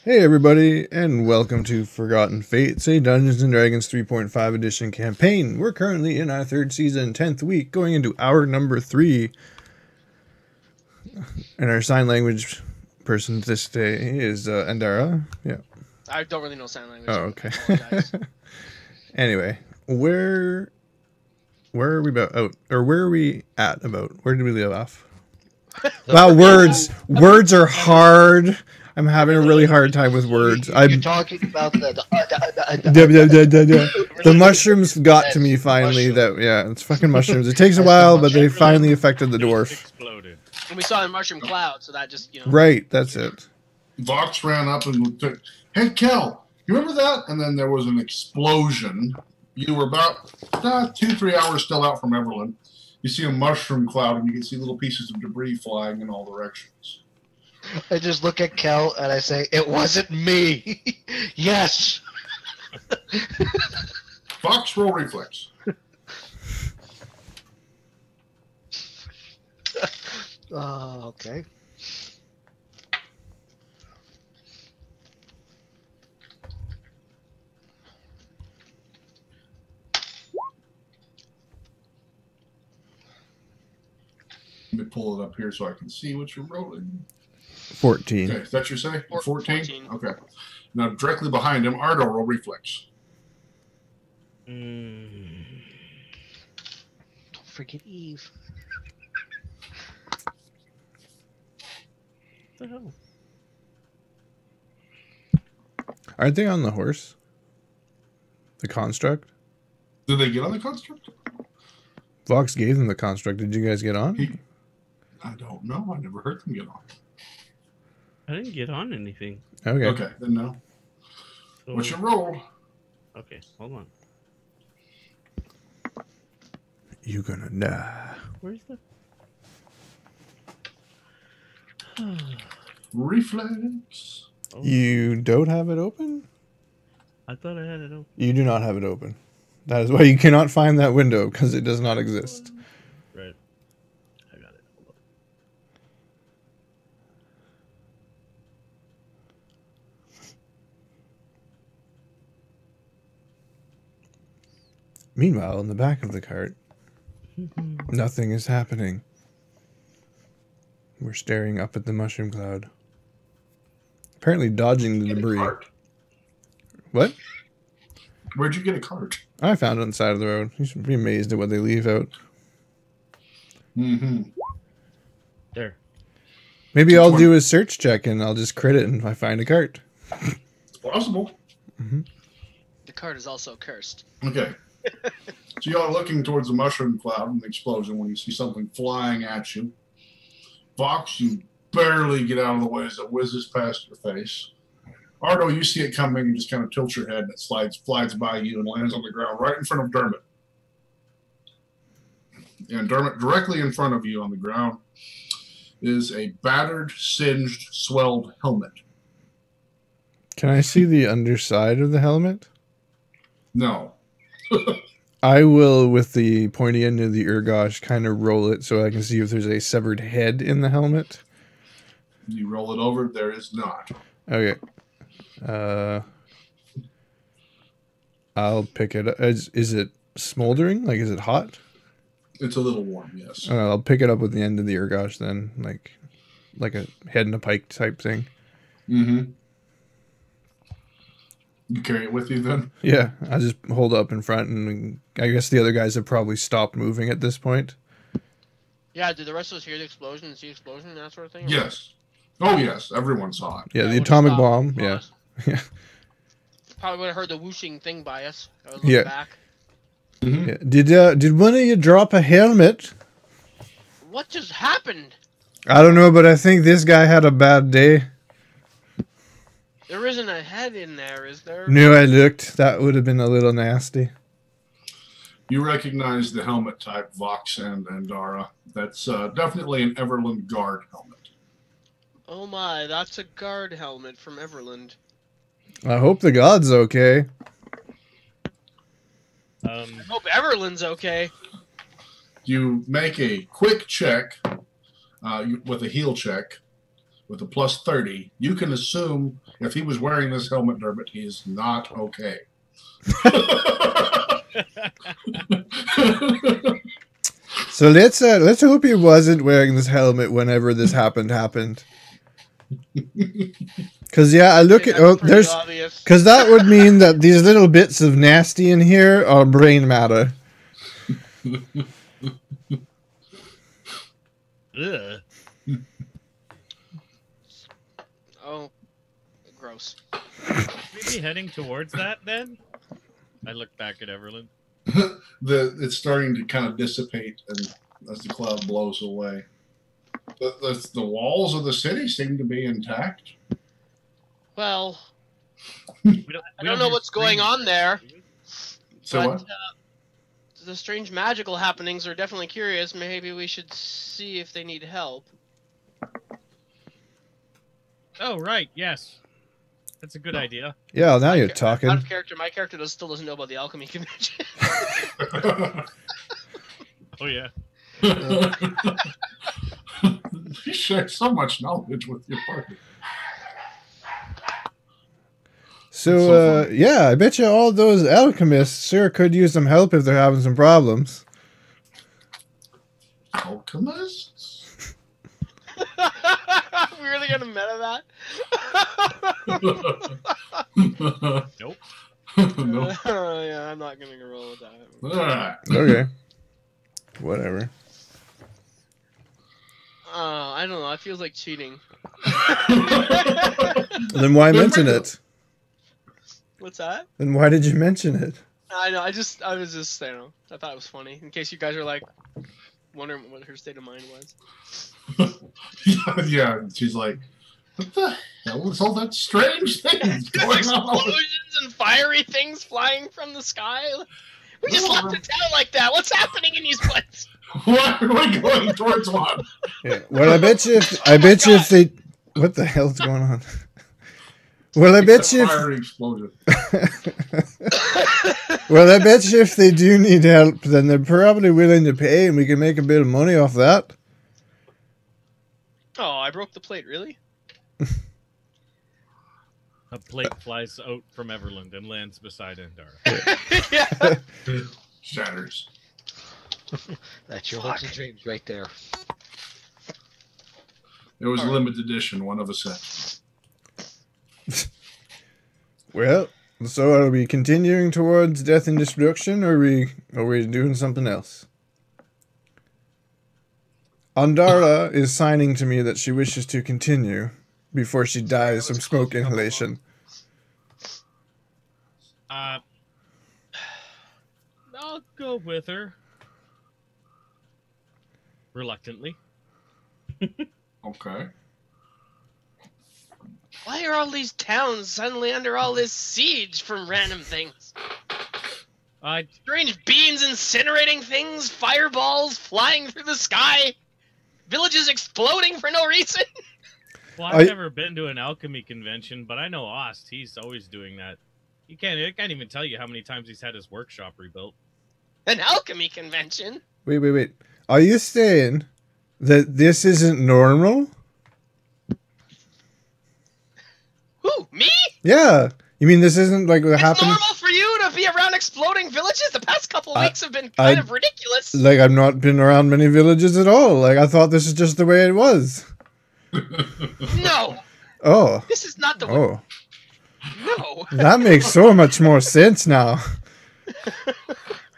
Hey everybody, and welcome to Forgotten Fates, a Dungeons & Dragons 3.5 edition campaign. We're currently in our 3rd season, 10th week, going into hour number 3. And our sign language person this day is Andara. Yeah. I don't really know sign language. Oh, okay. Anyway, where are we about out? Or where are we at about? Where did we leave off? Wow, words. Words are hard. I'm having a really hard time with words. You're talking about the mushrooms got to me finally. Yeah, it's fucking mushrooms. It takes a while, but they finally affected the dwarf. Exploded. And we saw the mushroom cloud, so that just, Right, that's it. Vox ran up and took, "Hey, Kel, you remember that?" And then there was an explosion. You were about 2-3 hours still out from Everland. You see a mushroom cloud, and you can see little pieces of debris flying in all directions. I just look at Kel and I say, "It wasn't me." Yes. Vox, roll reflex. Okay. Let me pull it up here so I can see what you're rolling. 14. Okay, is that your say? 14? Okay. Now, directly behind him, Ardo, roll reflex. Don't forget Eve. What the hell? Aren't they on the horse? The construct? Did they get on the construct? Vox gave them the construct. Did you guys get on? I don't know. I never heard them get on. I didn't get on anything. Okay. Okay, then no. So, What's your roll? okay, hold on. You gonna die. Where's the... Reflex. Oh, You don't have it open? I thought I had it open. You do not have it open. That is why you cannot find that window, because it does not exist. Right. I got it. Hold on. Meanwhile, in the back of the cart, nothing is happening. We're staring up at the mushroom cloud. Apparently dodging the Get a debris. cart. What? Where'd you get a cart? I found it on the side of the road. You should be amazed at what they leave out. Mm-hmm. There. Maybe Which I'll one? do a search check and I'll just crit it and I find a cart. It's possible. The card is also cursed. Okay. So y'all are looking towards the mushroom cloud and the explosion when you see something flying at you. Vox, you barely get out of the way as it whizzes past your face. Ardo, you see it coming and just kind of tilt your head and it flies by you and lands on the ground right in front of Dermot. And Dermot, directly in front of you on the ground is a battered, singed, swelled helmet. Can I see the underside of the helmet? No. I will, with the pointy end of the Urgosh, kind of roll it so I can see if there's a severed head in the helmet. You roll it over, there is not. Okay. I'll pick it up. Is it smoldering? Like, is it hot? It's a little warm, yes. I'll pick it up with the end of the Urgosh then, like a head and a pike type thing. Mm-hmm. You carry it with you then? Yeah, I'll just hold it up in front, and I guess the other guys have probably stopped moving at this point. Yeah, did the rest of us hear the explosion and see the explosion and that sort of thing? Yes. Oh, yes. Everyone saw it. Yeah, the we'll atomic stop bomb. and Yeah, pause. yeah, Probably would have heard the whooshing thing by us. I was Yeah. looking back. Mm-hmm. yeah. Did one of you drop a helmet? What just happened? I don't know, but I think this guy had a bad day. There isn't a head in there, is there? No, I looked. That would have been a little nasty. You recognize the helmet type, Vox and Andara. That's definitely an Everland Guard helmet. Oh my, that's a guard helmet from Everland. I hope the god's okay. I hope Everland's okay. You make a quick check with a heal check with a plus 30, you can assume if he was wearing this helmet, Dermot, he is not okay. So let's hope he wasn't wearing this helmet whenever this happened. Because yeah, I look at there's obvious. because that would mean that these little bits of nasty in here are brain matter. Ugh. Oh, gross. Maybe heading towards that then? I look back at Everland. It's starting to kind of dissipate and as the cloud blows away. The walls of the city seem to be intact. Well, We I don't know hear what's going screaming. on there, So but the strange magical happenings are definitely curious. Maybe we should see if they need help. Oh, right, yes. That's a good idea. Yeah, now you're Out talking. of character, my character still doesn't know about the alchemy convention. Oh, yeah. You share so much knowledge with your party. So, so funny. yeah, I bet you all those alchemists sure could use some help if they're having some problems. Alchemists? We really gonna meta that? Nope. No. Yeah, I'm not gonna roll with that. Alright. Okay. Whatever. I don't know. It feels like cheating. Then why mention it? What's that? Then why did you mention it? I know. I was just, I thought it was funny. In case you guys are like wondering what her state of mind was. Yeah, she's like, what the hell is all that strange things going on? Explosions and fiery things flying from the sky. We just left a town like that. What's happening in these places? Why are we going towards one? Yeah. Well, I bet you if they, what the hell's going on? Well, I bet you. Fiery explosion. Well, I bet you if they do need help, then they're probably willing to pay, and we can make a bit of money off that. Oh, I broke the plate. Really? A plate flies out from Everland and lands beside Andara. Yeah. Shatters. That's your hopes and dreams right there. It was All right. limited edition, one of a set. Well, so are we continuing towards death and destruction, or are we doing something else? Andara is signing to me that she wishes to continue before she dies from smoke inhalation. I'll go with her. Reluctantly. Okay. Why are all these towns suddenly under all this siege from random things? Strange beings incinerating things, fireballs flying through the sky, villages exploding for no reason. Well, I've never been to an alchemy convention, but I know Ost. He's always doing that. I can't even tell you how many times he's had his workshop rebuilt. An alchemy convention? Wait. Are you saying that this isn't normal? Who, me? Yeah. You mean this isn't like what It's happened? normal for you to be around exploding villages? The past couple weeks have been kind of ridiculous. Like, I've not been around many villages at all. Like, I thought this is just the way it was. No, Oh. this is not the way. Oh. No. That makes so much more sense now.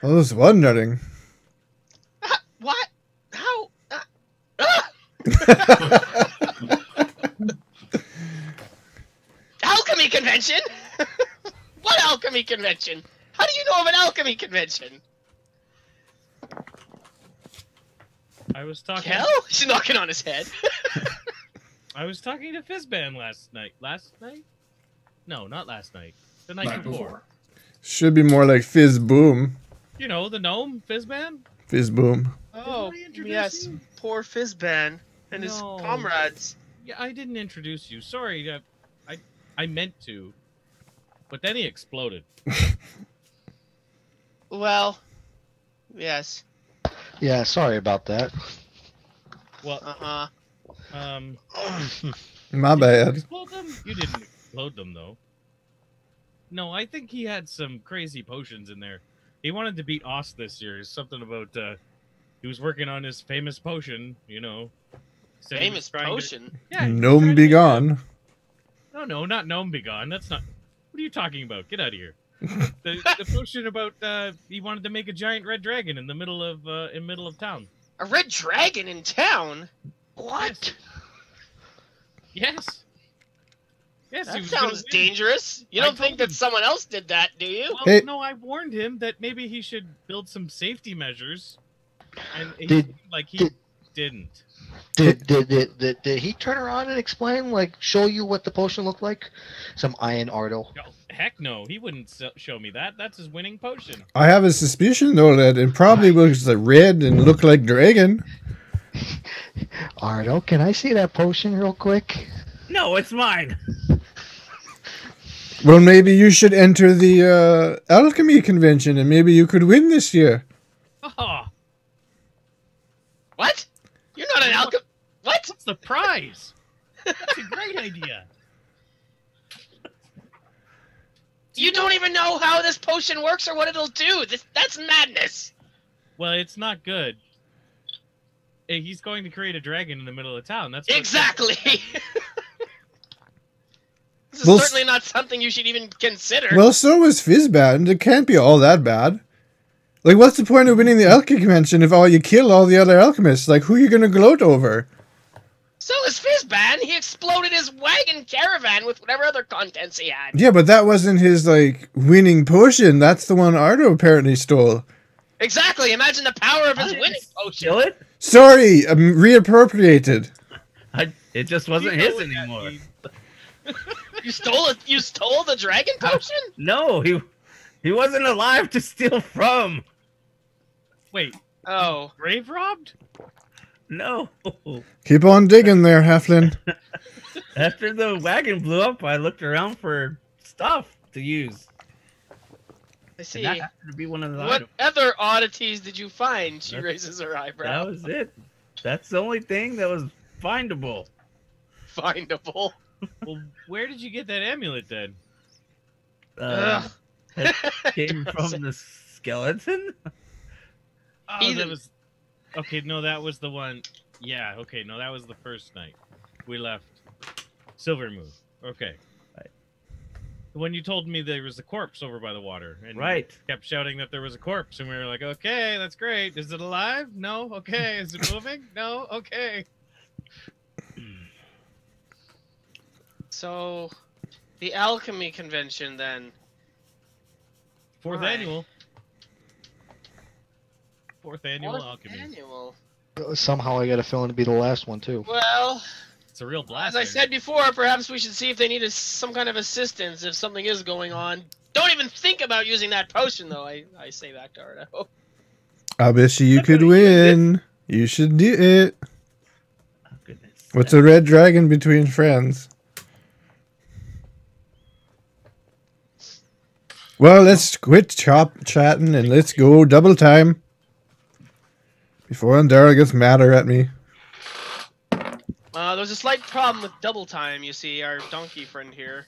I was wondering. What? How? Alchemy convention? What alchemy convention? How do you know of an alchemy convention? I was talking. Kel? She's knocking on his head. I was talking to Fizzban last night. Last night? No, not last night. The night before. Should be more like Fizz Boom. You know, the gnome, Fizzban? Fizz Boom. Oh, Didn't I introduce yes. you? Poor Fizzban and his No. comrades. Yeah, I didn't introduce you. Sorry, I meant to. But then he exploded. Well, yes. Yeah, sorry about that. Well, Uh-huh. My bad. Explode them? You didn't explode them, though. No, I think he had some crazy potions in there. He wanted to beat Ost this year. Something about, he was working on his famous potion, you know. Famous potion? Yeah. Gnome be gone. No, not Gnome be gone. That's not... What are you talking about? Get out of here. The potion about, he wanted to make a giant red dragon in the middle of town. A red dragon in town? What? Yes. Yes, that sounds dangerous. You don't think that someone else did that, do you? Well, hey. No, I warned him that maybe he should build some safety measures, and he didn't. Did he turn around and explain, like, show you what the potion looked like? Some iron Ardo. No, heck no, he wouldn't show me that. That's his winning potion. I have a suspicion, though, that it probably was the red and looked like dragon. Ardo, can I see that potion real quick? No, it's mine. Well, maybe you should enter the alchemy convention, and maybe you could win this year. Oh, what? You're not an alchemist. What? what's the prize? That's a great idea. You don't even know how this potion works or what it'll do. That's madness. Well, it's not good. Hey, he's going to create a dragon in the middle of town. That's exactly. This is certainly not something you should even consider. Well, so was Fizzband. It can't be all that bad. Like, what's the point of winning the alchemy convention if you kill all the other alchemists? Like, who are you going to gloat over? So is Fizzban. He exploded his wagon caravan with whatever other contents he had. Yeah, but that wasn't his, like, winning potion. That's the one Ardo apparently stole. Exactly. Imagine the power of his winning potion. Kill it? Sorry, reappropriated. It just wasn't his anymore. You stole it. You stole the dragon potion? No, he wasn't alive to steal from. Wait. Oh. Grave robbed? No. Keep on digging there, Halfling. After the wagon blew up, I looked around for stuff to use. I see. And that happened to be one of the What items. other oddities did you find? She raises her eyebrow. That was it. That's the only thing that was findable. Findable. Well, where did you get that amulet then? It came from the skeleton. Oh, that was... Okay, no, that was the one... Yeah, okay, no, that was the first night. We left Silver Moon. Okay. Right. When you told me there was a corpse over by the water. And Right. you kept shouting that there was a corpse, and we were like, okay, that's great. Is it alive? No? Okay. Is it moving? No? Okay. So, the alchemy convention then. Fourth Right. annual. Fourth annual alchemy. Annual. Somehow I got a feeling to be the last one, too. Well, It's a real blast. as I said before, perhaps we should see if they need some kind of assistance if something is going on. Don't even think about using that potion, though, I say back to Ardo. I bet you could win. You should do it. Oh, goodness. What's a red dragon between friends? Well, let's quit chatting and let's go double time. Before Andara gets madder at me. There's a slight problem with double time, you see, our donkey friend here.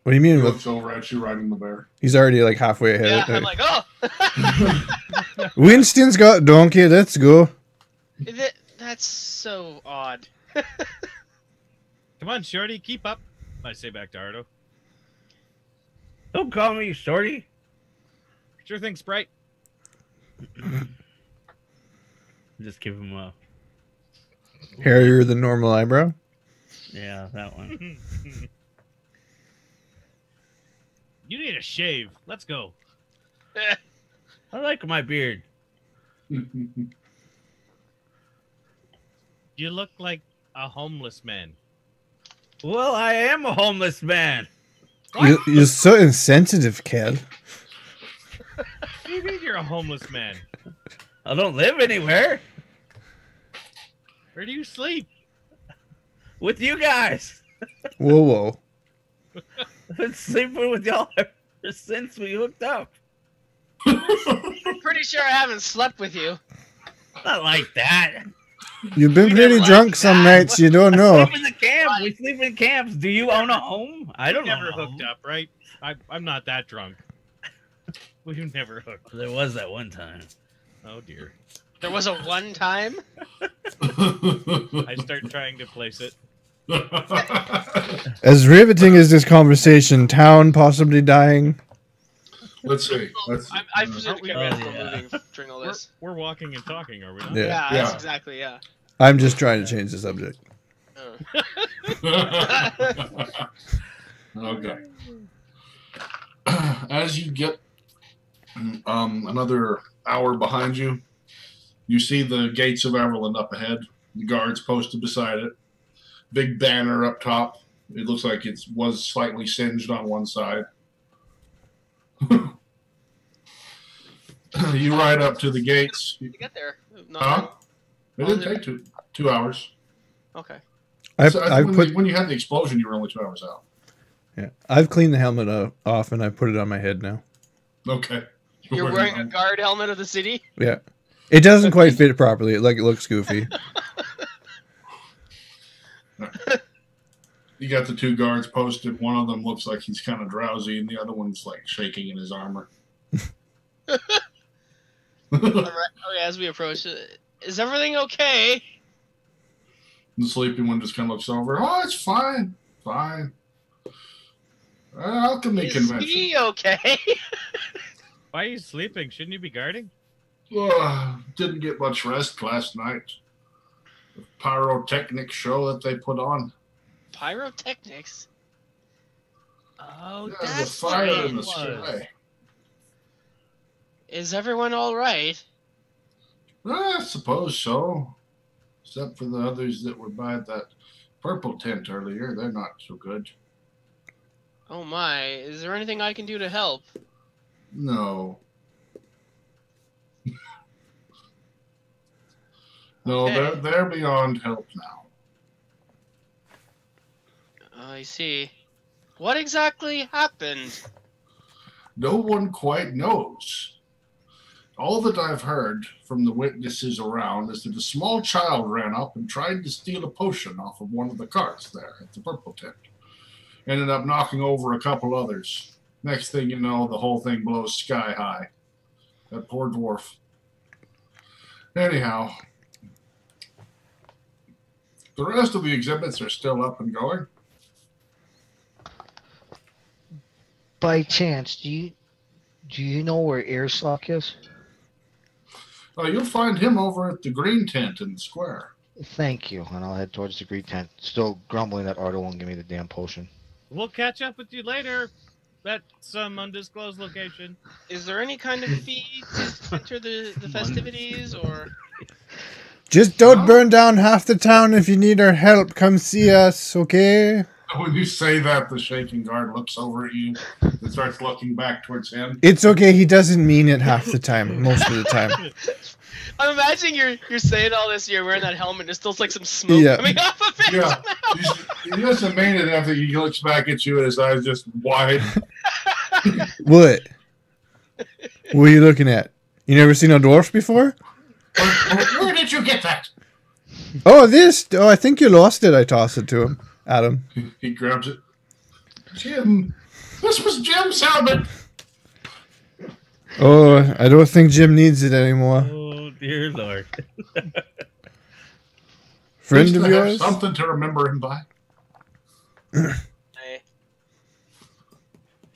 What do you mean? He looks over at you riding the bear. He's already like halfway ahead. Yeah, I'm like, oh! Winston's got donkey, let's go. That's so odd. Come on, Shorty, keep up. I say back to Ardo. Don't call me Shorty. Sure thing, Sprite. Just give him a... Hairier than normal eyebrow. Yeah, that one. You need a shave. Let's go. I like my beard. You look like a homeless man. Well, I am a homeless man. You're so insensitive, kid. What do you mean you're a homeless man? I don't live anywhere. Where do you sleep? With you guys. Whoa, whoa. I've been sleeping with y'all ever since we hooked up. I'm pretty sure I haven't slept with you. Not like that. You've been We pretty never drunk liked some that. nights. You don't We know. sleep in the camp. We sleep in camps. Do you own a home? I don't never own a hooked home. up, right? I'm not that drunk. We've never hooked. There was that one time. Oh dear. There was a one time. I start trying to place it. As riveting as this conversation, town possibly dying. Let's see. I presume the camera's still yeah. moving during all this. We're walking and talking, are we not? Yeah. Yeah, that's exactly, yeah. I'm just trying to change the subject. Okay. As you get another hour behind you, you see the gates of Everland up ahead. The guards posted beside it. Big banner up top. It looks like it was slightly singed on one side. You ride up to the gates. To get there. Huh? It didn't take 2 hours. Okay. When you had the explosion, you were only 2 hours out. Yeah, I've cleaned the helmet off and I put it on my head now. Okay. You're wearing a guard helmet of the city? Yeah, it doesn't quite fit properly. It looks goofy. You got the two guards posted. One of them looks like he's kind of drowsy, and the other one's like shaking in his armor. All right. Okay, as we approach, is everything okay? The sleepy one just kind of looks over. Oh, it's fine. Fine. Alchemy Is convention. he okay? Why are you sleeping? Shouldn't you be guarding? Didn't get much rest last night. The pyrotechnic show that they put on. Pyrotechnics? Oh, Yeah, the that's fire what in the it was. sky. Is everyone all right? I suppose so. Except for the others that were by that purple tent earlier. They're not so good. Oh my, is there anything I can do to help? No. No, Okay. they're beyond help now. I see. What exactly happened? No one quite knows. All that I've heard from the witnesses around is that a small child ran up and tried to steal a potion off of one of the carts there at the purple tent. Ended up knocking over a couple others. Next thing you know, the whole thing blows sky high. That poor dwarf. Anyhow, the rest of the exhibits are still up and going. By chance, do you know where Earsock is? You'll find him over at the green tent in the square. Thank you, and I'll head towards the green tent. Still grumbling that Ardo won't give me the damn potion. We'll catch up with you later at some undisclosed location. Is there any kind of fee to enter the festivities, or? Just don't burn down half the town. If you need our help, come see us, okay? When you say that, the shaking guard looks over at you and starts looking back towards him. It's okay. He doesn't mean it half the time. Most of the time. I'm imagining you're saying all this, you're wearing that helmet, and there's still like some smoke Yeah. coming off of it. Yeah. He doesn't mean it after he looks back at you and his eyes just wide. What? What are you looking at? You never seen a dwarf before? Where did you get that? Oh, this. Oh, I think you lost it. I tossed it to him. Adam. He grabs it. Jim, this was Jim's helmet. Oh, I don't think Jim needs it anymore. Oh, dear Lord. Friend Used of to have yours? something to remember him by.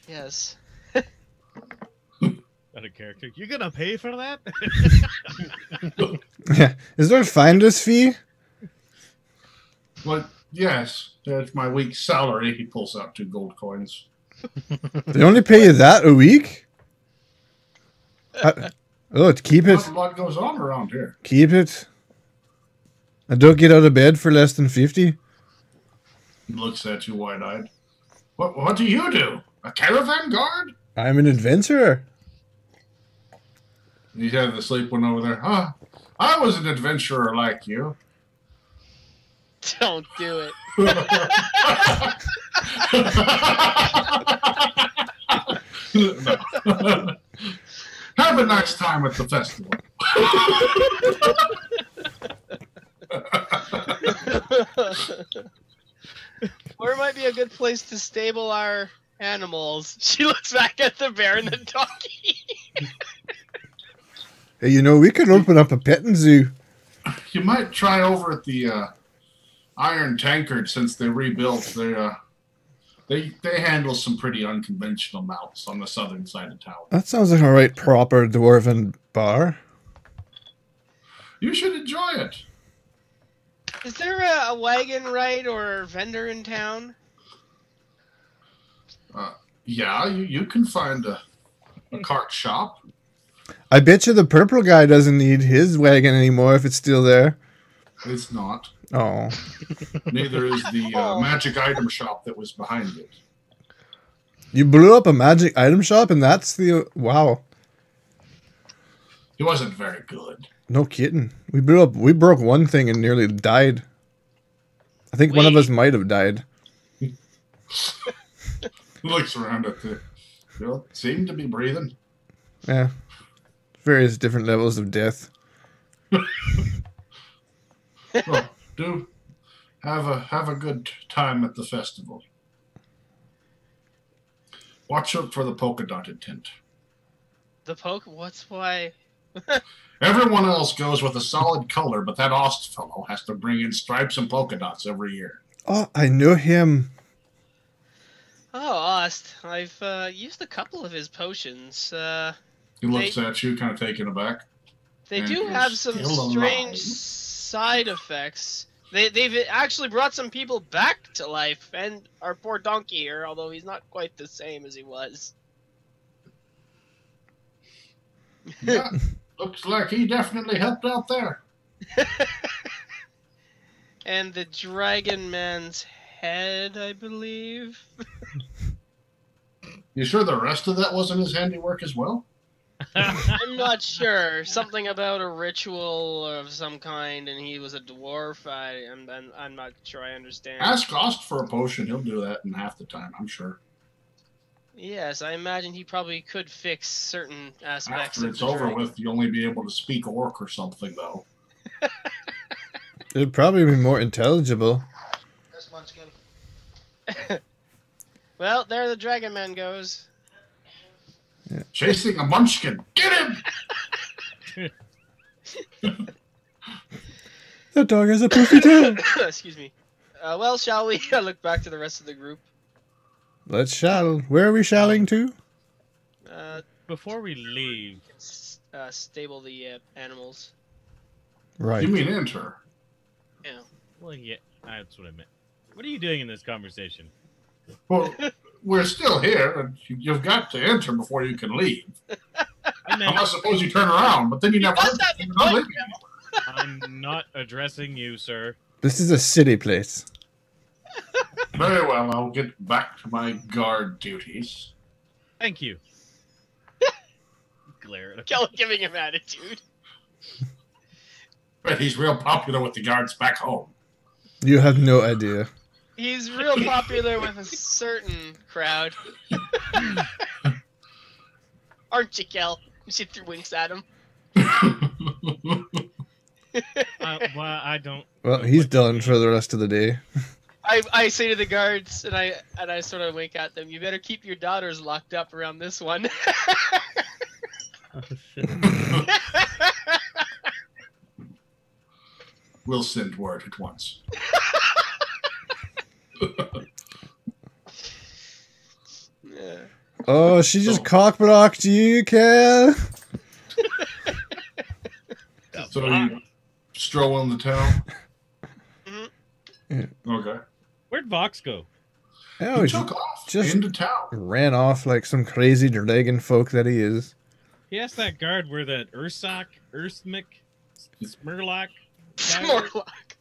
Yes. Not a character. You gonna pay for that? Yeah. Is there a finder's fee? But yes, that's my week's salary. He pulls out 2 gold coins. They only pay you that a week? Keep it. Not a lot goes on around here. Keep it. I don't get out of bed for less than 50. He looks at you wide-eyed. What do you do? A caravan guard? I'm an adventurer. He's had the sleep one over there. Huh? I was an adventurer like you. Don't do it. No. Have a nice time at the festival. Where might be a good place to stable our animals? She looks back at the bear and the donkey. Hey, you know, we could open up a petting zoo. You might try over at the Iron Tankard since they rebuilt. They handle some pretty unconventional mounts on the southern side of town. That sounds like a right proper dwarven bar. You should enjoy it. Is there a wagon ride or vendor in town? Yeah, you can find a cart shop. I bet you the purple guy doesn't need his wagon anymore if it's still there. It's not. Oh. Neither is the magic item shop that was behind it. You blew up a magic item shop and that's the... Wow. He wasn't very good. No kidding. We broke one thing and nearly died. I think one of us might have died. He looks around at the... seem to be breathing. Yeah. Various different levels of death. Well, do have a good time at the festival. Watch out for the polka dotted tent. The what's why? Everyone else goes with a solid color, but that Ost fellow has to bring in stripes and polka dots every year. Oh, I know him. Oh, Ost. I've used a couple of his potions. He looks at you, kind of taken aback. They And do you're have some still strange alive. side effects. They've actually brought some people back to life, and our poor donkey here, although he's not quite the same as he was. Yeah, looks like he definitely helped out there. And the dragon man's head, I believe. You sure the rest of that wasn't his handiwork as well? I'm not sure. Something about a ritual of some kind, and he was a dwarf. I'm not sure I understand. Ask Ost for a potion. He'll do that in half the time, I'm sure. Yes, I imagine he probably could fix certain aspects After of it's the over dragon. with, you'll only be able to speak orc or something, though. It'd probably be more intelligible. This munchkin. Well, there the dragon man goes. Chasing a munchkin. Get him! That dog has a poofy tail. Excuse me. Well, shall we look back to the rest of the group? Let's shall. Where are we shalling to? Before we leave, Stable the animals. Right. You mean enter? Yeah. well, yeah, that's what I meant. What are you doing in this conversation? Well, we're still here, and you've got to enter before you can leave. I meant, Unless suppose you turn around, but then you never. does have you're the not point, leaving. I'm not addressing you, sir. This is a city place. Very well, I'll get back to my guard duties. Thank you. Glare at him. Kelly giving him attitude. But he's real popular with the guards back home. You have no idea. He's real popular with a certain crowd. Aren't you, Kel? She winks at him. Well, I don't. Well, he's done for the rest of the day. I say to the guards, and I sort of wink at them. You better keep your daughters locked up around this one. Oh, shit. We'll send word at once. Yeah. Oh, she just cockblocked you, Kel. So you stroll in the town? Mhm. Okay. Where'd Vox go? Oh, He he took off just- into town. ran off like some crazy dragon folk that he is. He asked that guard where that Ursak, Ursmic, Smurlock.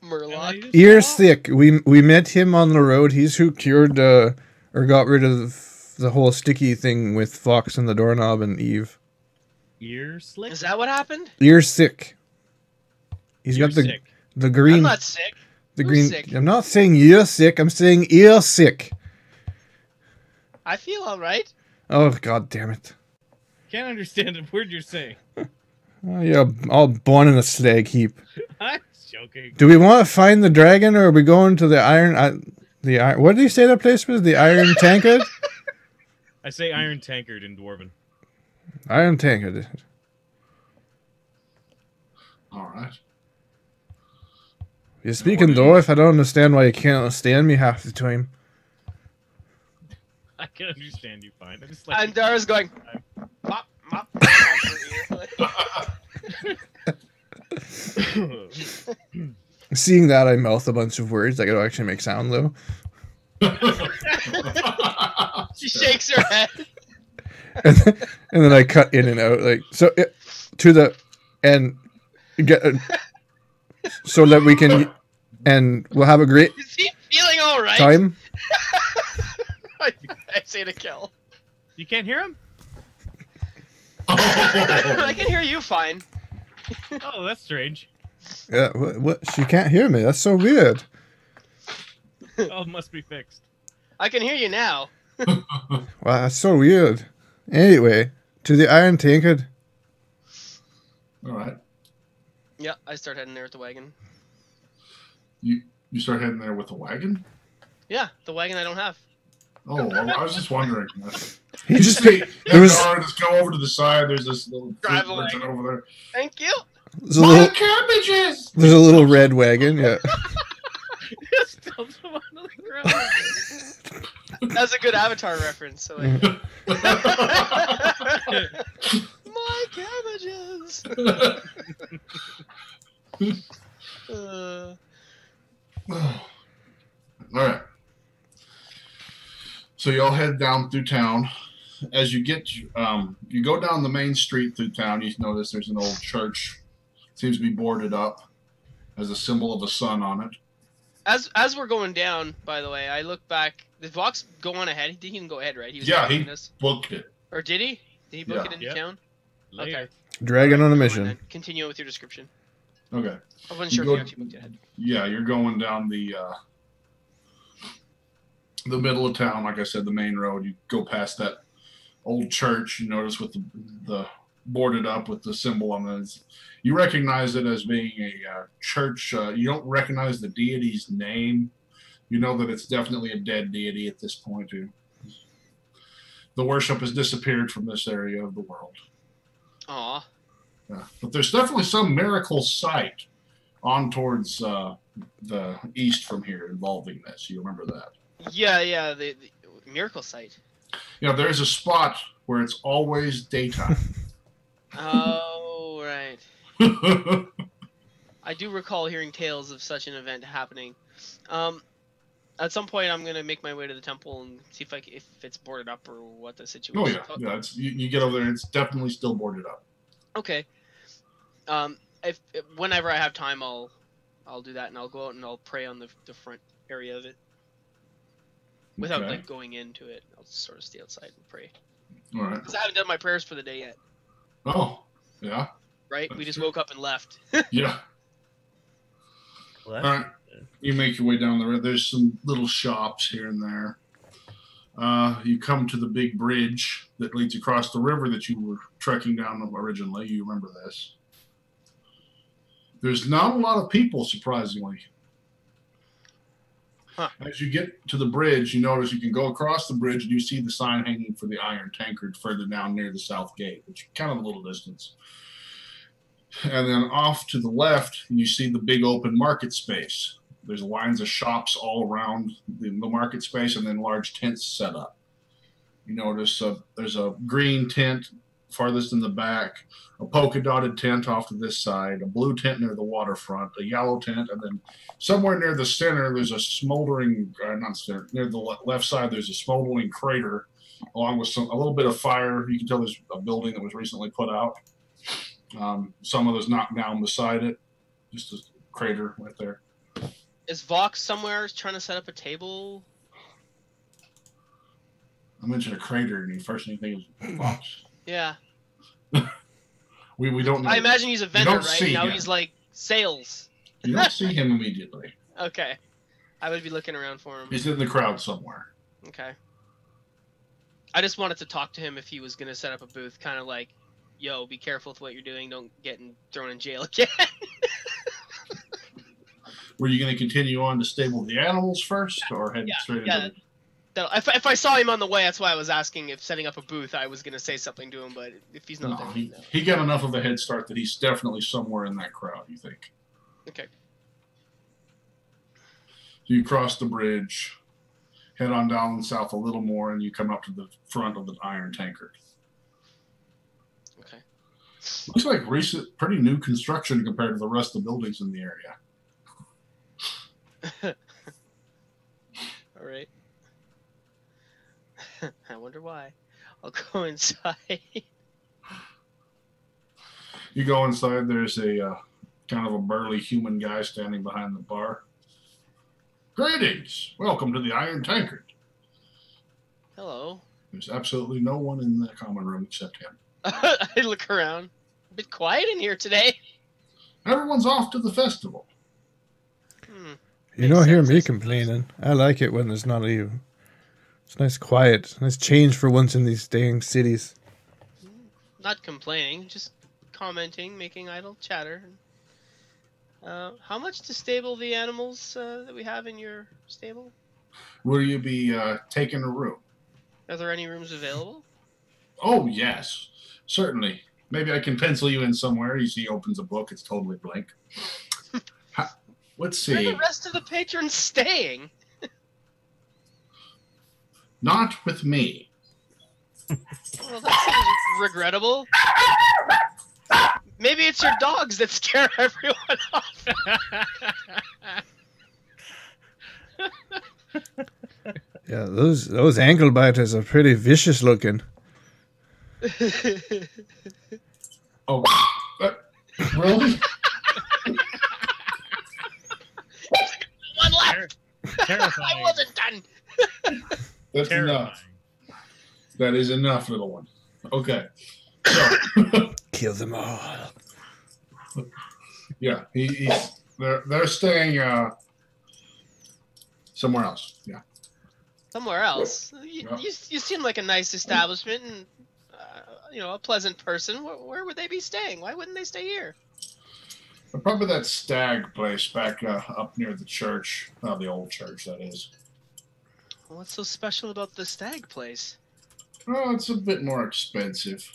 Murloc. Ears thick. We met him on the road. He's who cured or got rid of the whole sticky thing with Fox and the doorknob and Eve. Ear slick. Is that what happened? Ears sick. He's You're got the sick. the green. I'm not sick. the Who's green. sick? I'm not saying you're sick. I'm saying ear sick. I feel all right. Oh, god damn it. Can't understand a word you're saying. Oh, you're all born in a slag heap. I'm joking. Do we want to find the dragon, or are we going to the iron? What did you say that place was? The Iron Tankard? I say Iron Tankard in Dwarven. Iron Tankard. All right. You speak in Dwarf, I don't understand why you can't understand me half the time. I can understand you fine. I just like Andara's going, mop, mop. Seeing that, I mouth a bunch of words that could actually make sound, though. She shakes her head. And then I cut in and out, like, so to the end, get so that we can, and we'll have a great Is he feeling all right? time. I say to kill. You can't hear him? I can hear you fine. Oh, that's strange. Yeah, what? She can't hear me. That's so weird. Oh, it must be fixed. I can hear you now. Wow, that's so weird. Anyway, to the Iron Tankard. All right. Yeah, I start heading there with the wagon. You start heading there with the wagon? Yeah, the wagon I don't have. Oh, I was just wondering. He just There was just go over to the side. There's this little Drive fruit merchant away. over there. Thank you. there's a little, cabbages! there's a little red wagon. Yeah. Just dumps him onto the ground. That's a good Avatar reference. So like, my cabbages. All right. So y'all head down through town. As you get, you go down the main street through town. You notice there's an old church. Seems to be boarded up. Has a symbol of a sun on it. As we're going down, by the way, I look back. Did Vox go on ahead? He didn't even go ahead, right? He was He us. booked it. Or did he? Did he book Yeah. it into Yep. town? Later. Okay. Dragon on a Go mission. then. Continue with your description. Okay. I wasn't sure if you actually booked it ahead. Yeah, you're going down the middle of town. Like I said, the main road. You go past that old church. You notice with the boarded up with the symbol on it. You recognize it as being a church. You don't recognize the deity's name. You know that it's definitely a dead deity at this point. Too. The worship has disappeared from this area of the world. Aw. Yeah. But there's definitely some miracle site on towards the east from here involving this. You remember that? Yeah, the miracle site. Yeah, there's a spot where it's always daytime. Oh, right. I do recall hearing tales of such an event happening. At some point, I'm gonna make my way to the temple and see if it's boarded up or what the situation. Oh yeah, yeah. It's you get over there, it's definitely still boarded up. Okay. If whenever I have time, I'll do that, and I'll go out and I'll pray on the front area of it, without Okay. like going into it. I'll just sort of stay outside and pray. All right. Because I haven't done my prayers for the day yet. Oh, yeah, Right? That's We just true. woke up and left. yeah. Well, All right. You make your way down the road. There's some little shops here and there. You come to the big bridge that leads across the river that you were trekking down originally. You remember this. There's not a lot of people, surprisingly. Huh. As you get to the bridge, you notice you can go across the bridge and you see the sign hanging for the Iron Tankard further down near the south gate, which is kind of a little distance. And then off to the left, you see the big open market space. There's lines of shops all around the market space and then large tents set up. You notice there's a green tent farthest in the back, a polka dotted tent off to this side, a blue tent near the waterfront, a yellow tent, and then somewhere near the center there's a smoldering, near the left side there's a smoldering crater along with a little bit of fire. You can tell there's a building that was recently put out. Some of those knocked down beside it, just a crater right there. Is Vox somewhere trying to set up a table? I mentioned a crater, and the first thing you think is Fox. Yeah. We don't know. I imagine he's a vendor, don't right? see Now him. he's like sales. You don't see him immediately. Okay. I would be looking around for him. He's in the crowd somewhere. Okay. I just wanted to talk to him if he was going to set up a booth, kind of like, yo, be careful with what you're doing. Don't get thrown in jail again. Were you going to continue on to stable the animals first, or head straight into the... If I saw him on the way, that's why I was asking if setting up a booth, I was going to say something to him, but if he's not there... He got enough of a head start that he's definitely somewhere in that crowd, you think. Okay. You cross the bridge, head on down south a little more, and you come up to the front of the iron tankard. Okay. Looks like pretty new construction compared to the rest of the buildings in the area. All right. I wonder why. I'll go inside. You go inside. There's a kind of a burly human guy standing behind the bar. Greetings. Welcome to the Iron Tankard. Hello. There's absolutely no one in the common room except him. I look around. A bit quiet in here today. Everyone's off to the festival. You don't hear me complaining. I like it when there's not you. It's nice quiet. Nice change for once in these dang cities. Not complaining, just commenting, making idle chatter. How much to stable the animals that we have in your stable? Will you be taking a room? Are there any rooms available? Oh, yes. Certainly. Maybe I can pencil you in somewhere. You see, he opens a book. It's totally blank. Let's see. Where are the rest of the patrons staying? Not with me. Well, that seems regrettable. Maybe it's your dogs that scare everyone off. Yeah, those ankle biters are pretty vicious looking. Oh, really? One left. Terrifying. I wasn't done. That's Terrifying. enough. That is enough, little one. Okay. So, Kill them all. yeah, they're staying somewhere else. Yeah. Somewhere else. You seem like a nice establishment and a pleasant person. Where would they be staying? Why wouldn't they stay here? Probably that stag place back up near the church. The old church, that is. What's so special about the stag place? Oh, it's a bit more expensive.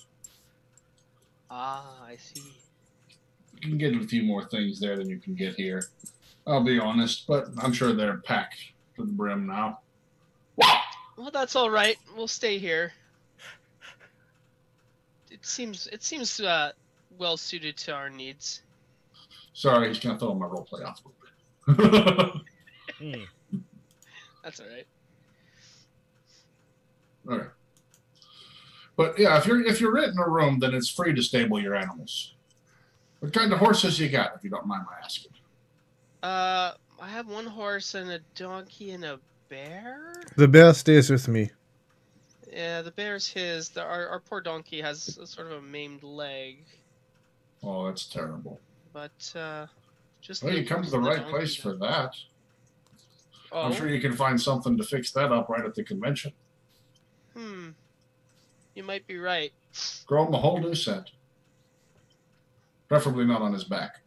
Ah, I see. You can get a few more things there than you can get here. I'll be honest, but I'm sure they're packed to the brim now. Well, that's all right. We'll stay here. It seems well suited to our needs. Sorry, he's gonna throw my roleplay off a little bit. That's all right. All right. But yeah, if you're renting a room, then it's free to stable your animals. What kind of horses you got, if you don't mind my asking? I have one horse and a donkey and a bear. The bear stays with me. Yeah, the bear's his. Our poor donkey has a sort of a maimed leg. Oh, that's terrible. But just. Well, you come to the right place for that. Oh. I'm sure you can find something to fix that up right at the convention. You might be right. Grow him a whole new set. Preferably not on his back.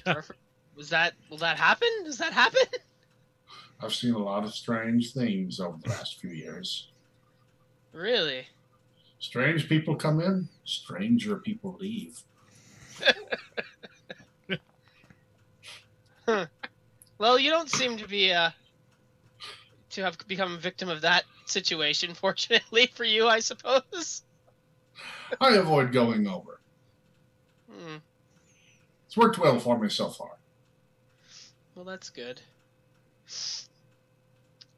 Will that happen? Does that happen? I've seen a lot of strange things over the last few years. Really? Strange people come in, stranger people leave. Huh. Well, you don't seem to be to have become a victim of that situation, fortunately for you, I suppose. I avoid going over. It's worked well for me so far. Well, that's good.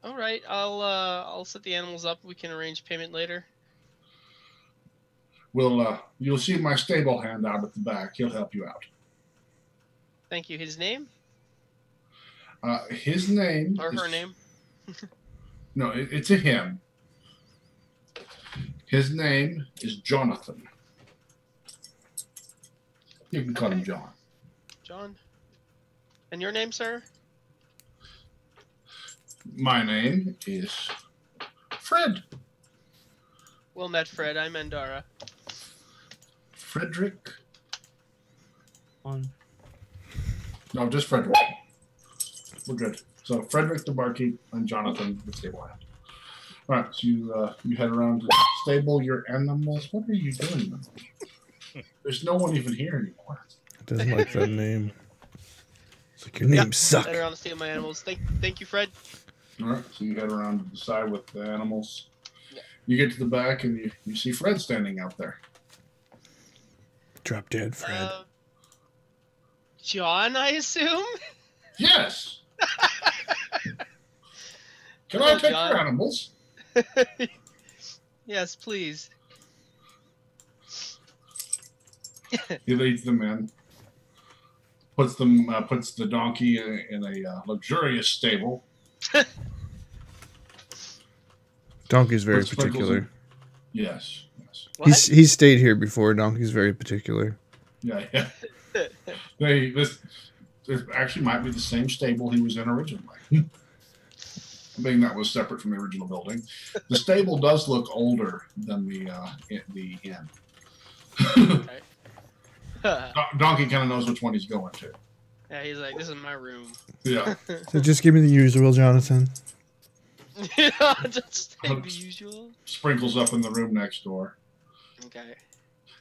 All right, I'll set the animals up. We can arrange payment later. You'll see my stable hand out at the back. He'll help you out. Thank you. His name? His name or her name? No, it's a him. His name is Jonathan. You can call him John. John. And your name, sir? My name is Fred. Well met, Fred. I'm Andara. Frederick. No, just Frederick. We're good. So Frederick the barkeep and Jonathan the stable hand. All right, so you head around to stable your animals. What are you doing? There's no one even here anymore. Doesn't like that name. It's like your name suck. Head around to stable my animals. Thank you, Fred. All right, so you head around to the side with the animals. Yeah. You get to the back and you see Fred standing out there. Drop dead, Fred. John, I assume? Yes. Can I take your animals? Yes, please. He leads them in. Puts the donkey in a luxurious stable. Donkey's very particular. Yes. He's stayed here before. Donkey's very particular. Yeah. This actually might be the same stable he was in originally. Being that was separate from the original building. The stable does look older than the inn. Donkey kind of knows which one he's going to. Yeah, he's like, this is my room. Yeah. So just give me the usual, Jonathan. Just take the usual. Sprinkles up in the room next door. Okay.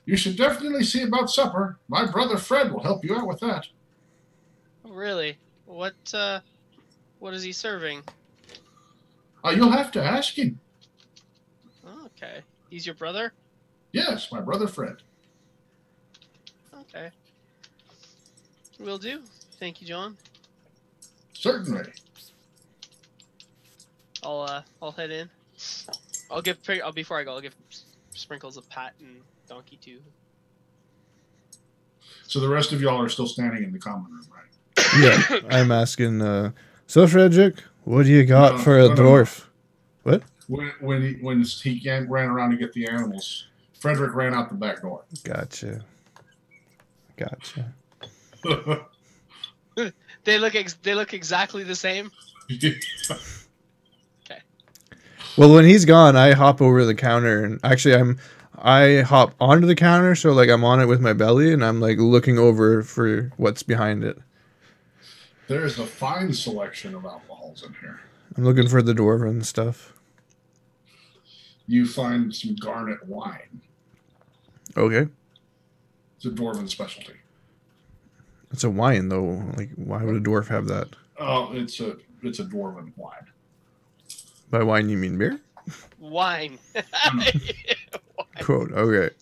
You should definitely see about supper. My brother Fred will help you out with that. Oh, really? What is he serving? You'll have to ask him. Oh, okay. He's your brother? Yes, my brother Fred. Okay. Will do. Thank you, John. Certainly. I'll head in. Before I go, I'll give Sprinkles a pat and Donkey too. So the rest of y'all are still standing in the common room, right? Yeah, I'm asking. So Frederick, what do you got for a dwarf? What? When he ran around to get the animals, Frederick ran out the back door. Gotcha. They look exactly the same. Okay. Well, when he's gone, I hop over the counter, and actually, I hop onto the counter, so like I'm on it with my belly, and I'm like looking over for what's behind it. There is a fine selection of alcohols in here. I'm looking for the dwarven stuff. You find some garnet wine. Okay. It's a dwarven specialty. It's a wine, though. Like, why would a dwarf have that? Oh, it's a dwarven wine. By wine, you mean beer? Wine. Quote. Okay.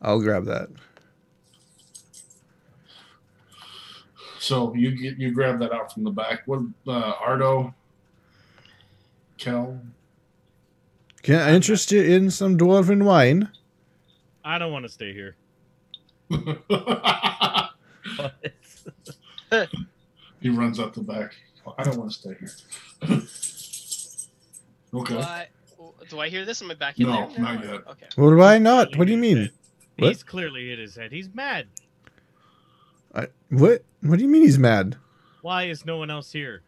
I'll grab that. So you grab that out from the back. What, Ardo? Kel? Can I interest you in some dwarven wine? I don't want to stay here. He runs up the back. I don't want to stay here. Okay. Do I hear this? Am I back in there? No, not yet. Okay. Well, why not? What do you mean? He's clearly hit his head. He's mad. What? What do you mean he's mad? Why is no one else here?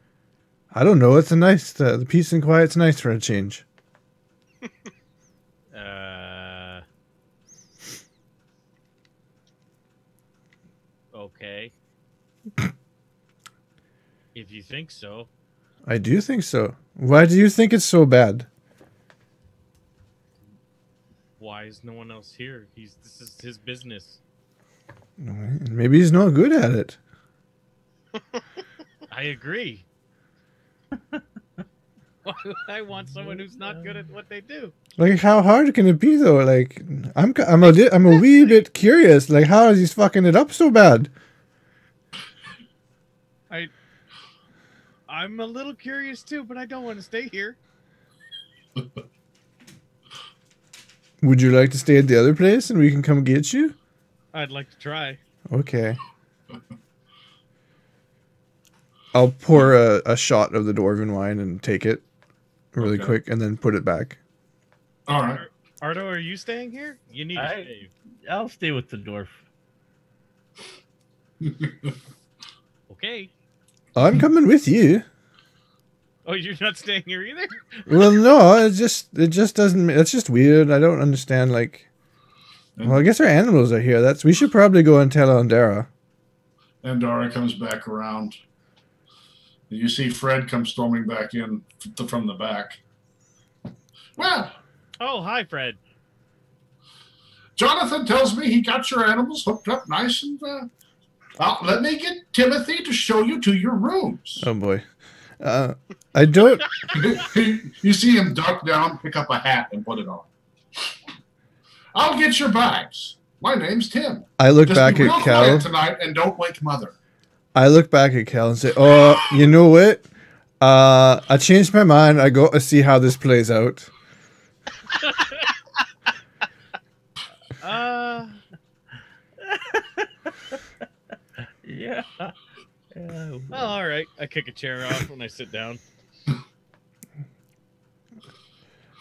I don't know. It's a nice... the peace and quiet's nice for a change. Okay. If you think so. I do think so. Why do you think it's so bad? Why is no one else here? This is his business. Maybe he's not good at it. I agree. Why would I want someone who's not good at what they do? Like, how hard can it be though? Like, I'm a wee bit curious. Like, how is he fucking it up so bad? I'm a little curious too, but I don't want to stay here. Would you like to stay at the other place and we can come get you? I'd like to try. Okay. I'll pour a shot of the dwarven wine and take it really quick and then put it back. All right. Ardo, are you staying here? You need to stay. I'll stay with the dwarf. Okay. I'm coming with you. Oh, you're not staying here either? Well, no, it just doesn't. It's just weird. I don't understand. Like, well, I guess our animals are here. We should probably go and tell Andara. Andara comes back around. You see Fred come storming back in from the back. Well, Oh, hi, Fred. Jonathan tells me he got your animals hooked up nice and... let me get Timothy to show you to your rooms. Oh boy. I don't. You see him duck down, pick up a hat, and put it on. I'll get your bags. My name's Tim. I look Just back be at real Cal. quiet tonight and don't wake Mother. I look back at Cal and say, "Oh, you know what? I changed my mind. I go to see how this plays out." Yeah. Oh, all right. I kick a chair off when I sit down.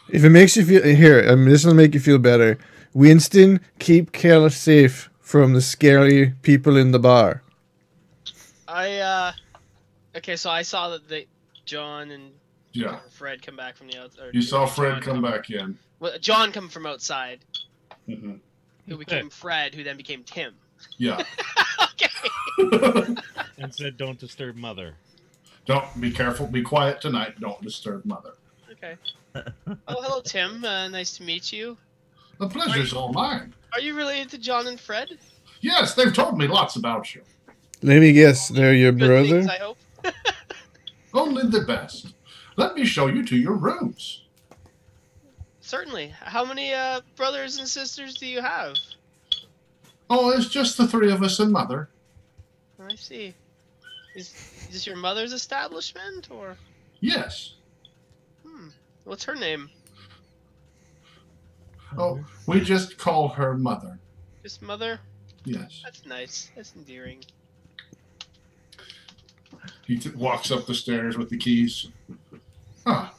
If it makes you feel here, this will make you feel better. Winston, keep Cal safe from the scary people in the bar. Okay, so I saw that John and Fred come back from the outside. You saw Fred come back in. Well, John come from outside. Mm-hmm. Who became Fred, who then became Tim. Yeah. Okay. And said, "Don't disturb Mother." Don't be careful. Be quiet tonight. Don't disturb Mother. Okay. Oh, hello, Tim. Nice to meet you. The pleasure's all mine. Are you related to John and Fred? Yes, they've told me lots about you. Let me guess, they're your Good brother? things, I hope. Only the best. Let me show you to your rooms. Certainly. How many brothers and sisters do you have? Oh, it's just the three of us and Mother. I see. Is this your mother's establishment, or? Yes. What's her name? Oh, we just call her Mother. Just Mother? Yes. That's nice. That's endearing. He walks up the stairs with the keys.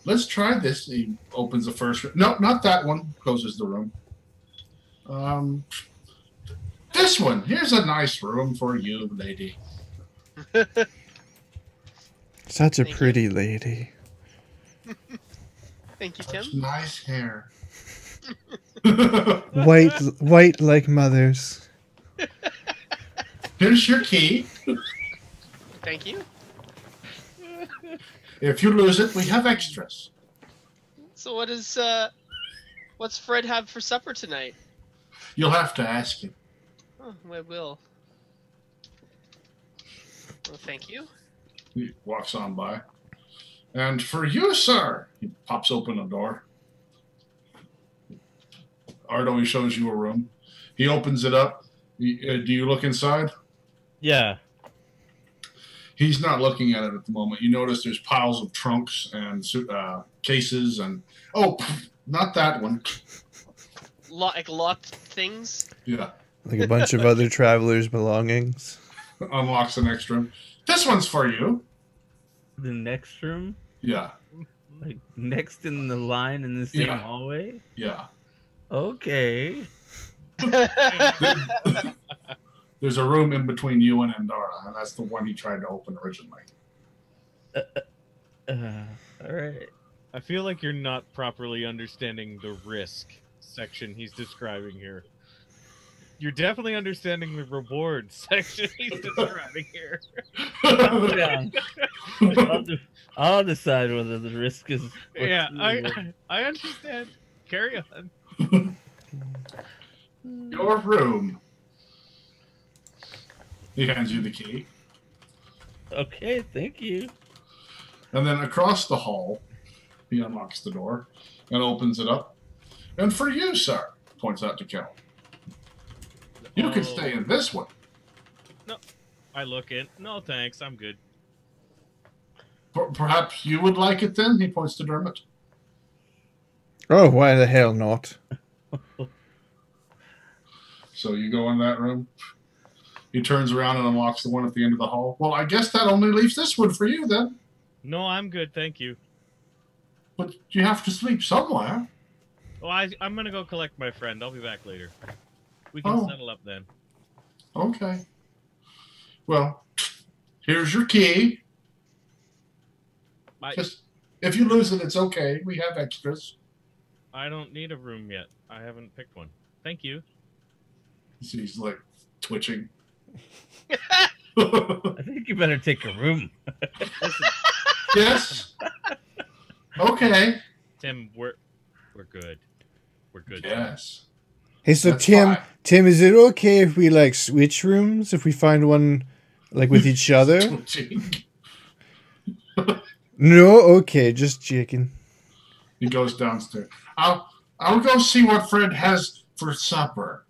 Let's try this. He opens the first room. No, not that one. Closes the room. This one. Here's a nice room for you, lady. Such a Thank pretty lady. Thank you, Tim. Nice hair. White like mothers. Here's your key. Thank you. If you lose it, we have extras. So what's Fred have for supper tonight? You'll have to ask him. Oh, I will. Well, thank you. He walks on by. And for you, sir, he pops open a door. Ardo, he shows you a room. He opens it up. Do you look inside? Yeah. He's not looking at it at the moment. You notice there's piles of trunks and cases and... Oh, not that one. Like locked things? Yeah. Like a bunch of other travelers' belongings. Unlocks the next room. This one's for you. The next room? Yeah. Like next in the line in the same hallway? Yeah. Okay. There's a room in between you and Andara, and that's the one he tried to open originally. All right. I feel like you're not properly understanding the risk section he's describing here. You're definitely understanding the reward section he's describing here. Yeah. I'll decide whether the risk is. Yeah, I understand. Carry on. Your room. He hands you the key. Okay, thank you. And then across the hall, he unlocks the door and opens it up. And for you, sir, points out to Kel. You can stay in this one. No, I look in. No, thanks. I'm good. Perhaps you would like it then? He points to Dermot. Oh, why the hell not? So you go in that room. He turns around and unlocks the one at the end of the hall. Well, I guess that only leaves this one for you then. No, I'm good. Thank you. But you have to sleep somewhere. Oh, I'm going to go collect my friend. I'll be back later. We can settle up then. Okay. Well, here's your key. Just if you lose it, it's okay. We have extras. I don't need a room yet. I haven't picked one. Thank you. He's like twitching. I think you better take a room. Listen, Yes. Okay. Tim, we're good. We're good. Yes. Hey, so That's Tim, fine. Tim, is it okay if we like switch rooms if we find one like with each other? Twitching. No, okay, just checking. He goes downstairs. I'll go see what Fred has for supper.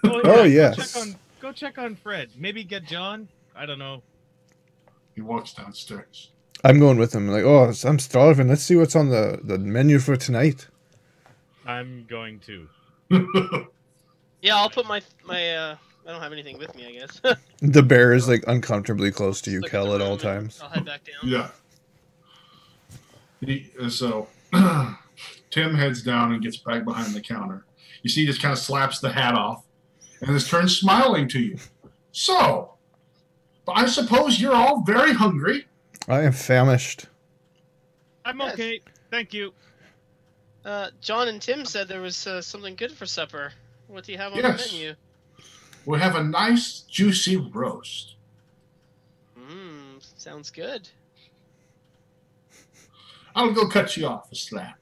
Oh, yes. Go check on Fred. Maybe get John. I don't know. He walks downstairs. I'm going with him. Like, oh, I'm starving. Let's see what's on the menu for tonight. I'm going to. Yeah, I'll put my I don't have anything with me, I guess. The bear is like uncomfortably close to you, Look at Kel, the at all room and times. I'll head back down. Yeah. So Tim heads down and gets back behind the counter. You see, he just kind of slaps the hat off and is turns smiling to you. So, I suppose you're all very hungry. I am famished. I'm Yes. okay. Thank you. John and Tim said there was something good for supper. What do you have on Yes. the menu? We have a nice, juicy roast. Sounds good. I'll go cut you off a slab.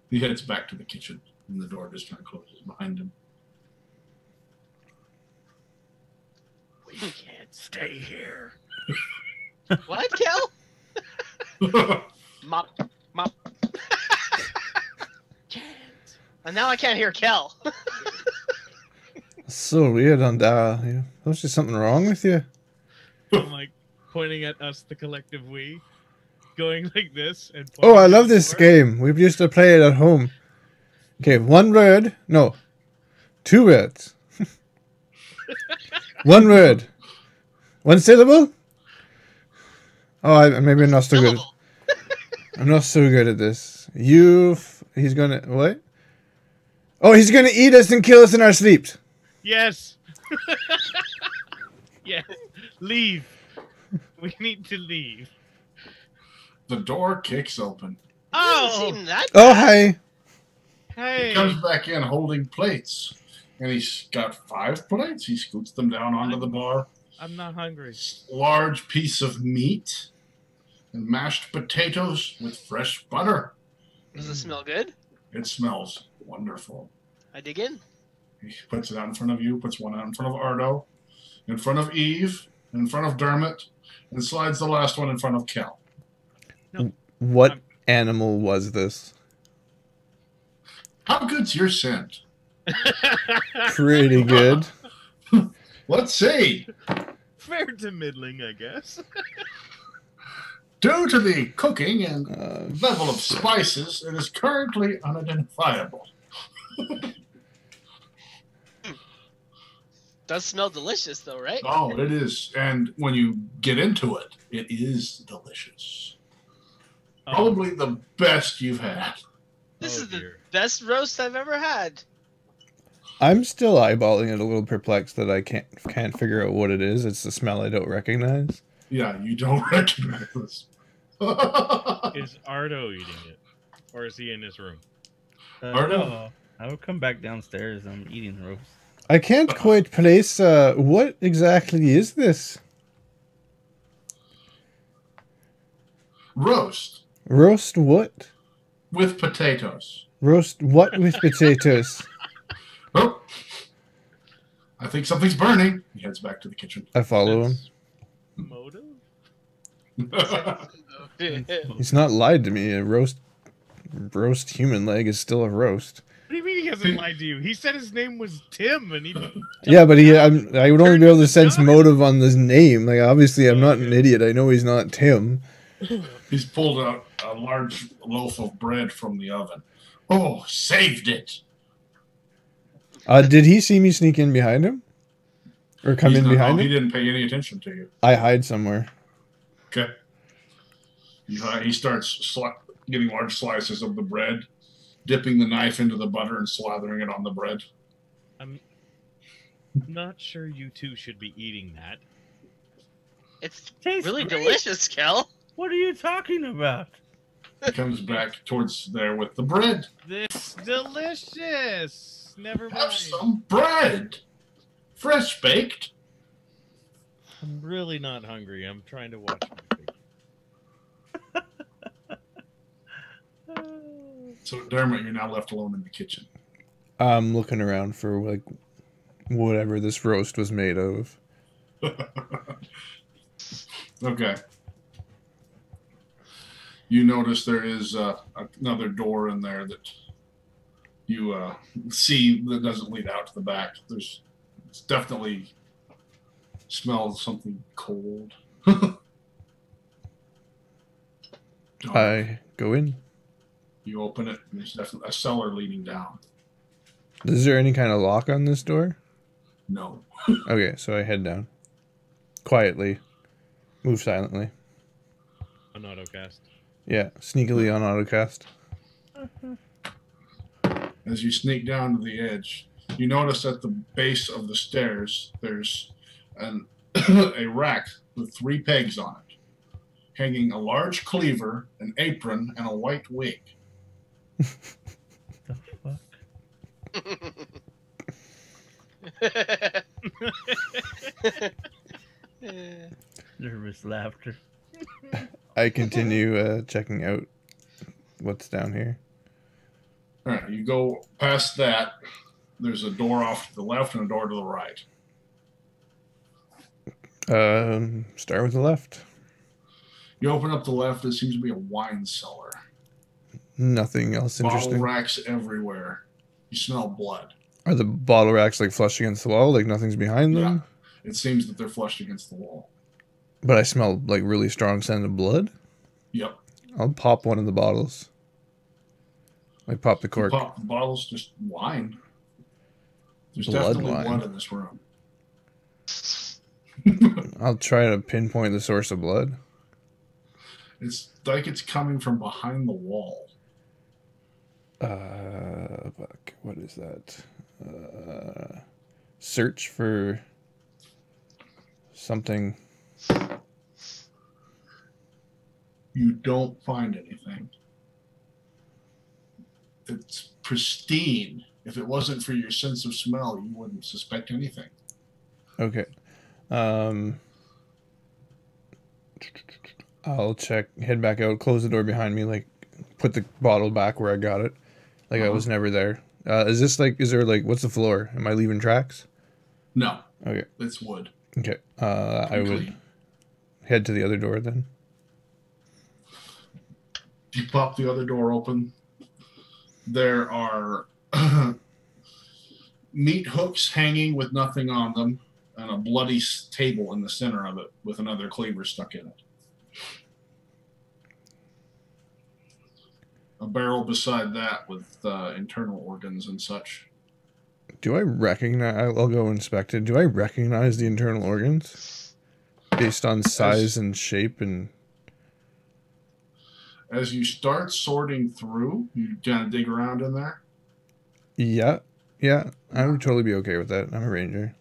He heads back to the kitchen, and the door just kind of closes behind him. We can't stay here. What, Kel? Mop. And now I can't hear Kel. So weird, Andara. Yeah. There's just something wrong with you. I'm like pointing at us, the collective we, going like this. And Oh, I pointing love at the this door. game. We used to play it at home. Okay, one word. No, 2 words. 1 word. 1 syllable. Oh, maybe I'm not so good. Syllable. I'm not so good at this. He's gonna what? Oh, he's gonna eat us and kill us in our sleeps. Yes. Yes. Leave. We need to leave. The door kicks open. Doesn't Oh, seem that Oh, bad. hi. hey. He comes back in holding plates. And he's got 5 plates. He scoots them down onto the bar. I'm not hungry. Large piece of meat and mashed potatoes with fresh butter. Does it smell good? It smells wonderful. I dig in. He puts it out in front of you, puts one out in front of Ardo, in front of Eve, in front of Dermot, and slides the last one in front of Kel. What animal was this? How good's your scent? Pretty good. Let's see. Fair to middling, I guess. Due to the cooking and level of spices, it is currently unidentifiable. Does smell delicious though, right? Oh, it is. And when you get into it, it is delicious. Probably the best you've had. This Oh, is the dear. best roast I've ever had. I'm still eyeballing it, a little perplexed that I can't figure out what it is. It's the smell I don't recognize. Yeah, you don't recognize this. Is Ardo eating it? Or is he in his room? Ardo? No, I will come back downstairs. I'm eating roast. I can't quite place. What exactly is this? Roast Roast what? with potatoes. Roast what with potatoes? Oh, I think something's burning. He heads back to the kitchen. I follow him. Motive? He's not lied to me. A roast human leg is still a roast. What do you mean he hasn't lied to you? He said his name was Tim, and he. Yeah, but I would only be able to sense motive on this name. Like, obviously, I'm not an idiot. I know he's not Tim. He's pulled out a large loaf of bread from the oven. Oh, saved it. Did he see me sneak in behind him? Or come in behind He him? didn't pay any attention to you. I hide somewhere. Okay. He starts getting large slices of the bread, dipping the knife into the butter and slathering it on the bread. I'm not sure you two should be eating that. It's Tastes really great. delicious, Kel. What are you talking about? He comes back towards there with the bread. This delicious. Never Have mind. some bread. Fresh baked. I'm really not hungry. I'm trying to watch my food. So, Dermot, you're now left alone in the kitchen. I'm looking around for like whatever this roast was made of. Okay. You notice there is another door in there that you see that doesn't lead out to the back. It's definitely smells something cold. I go in. You open it, and there's definitely a cellar leading down. Is there any kind of lock on this door? No. Okay, so I head down. Quietly. Move silently. An autocast. Yeah, sneakily on autocast. As you sneak down to the edge, you notice at the base of the stairs, there's a rack with 3 pegs on it, hanging a large cleaver, an apron, and a white wig. The fuck? Nervous laughter. I continue checking out what's down here. All right, you go past that. There's a door off to the left and a door to the right. Start with the left. You open up the left. It seems to be a wine cellar. Nothing else interesting. Bottle racks everywhere. You smell blood. Are the bottle racks like flushed against the wall? Like nothing's behind them? Yeah. It seems that they're flushed against the wall. But I smell like really strong scent of blood? Yep. I'll pop one of the bottles. Like pop the cork. You pop the bottles, just wine. There's Blood definitely wine. blood in this room. I'll try to pinpoint the source of blood. It's like it's coming from behind the wall. Fuck. What is that? Search for something. You don't find anything. It's pristine. If it wasn't for your sense of smell, you wouldn't suspect anything. Okay. I'll check, head back out, close the door behind me, like put the bottle back where I got it. Like I was never there. Is there like, what's the floor? Am I leaving tracks? No. Okay. It's wood. Okay. I would head to the other door then. You pop the other door open. There are meat hooks hanging with nothing on them, and a bloody table in the center of it with another cleaver stuck in it. A barrel beside that with internal organs and such. Do I recognize? I'll go inspect it. Do I recognize the internal organs based on size and shape and? As you start sorting through, you kind of dig around in there. Yeah, I would totally be okay with that. I'm a ranger.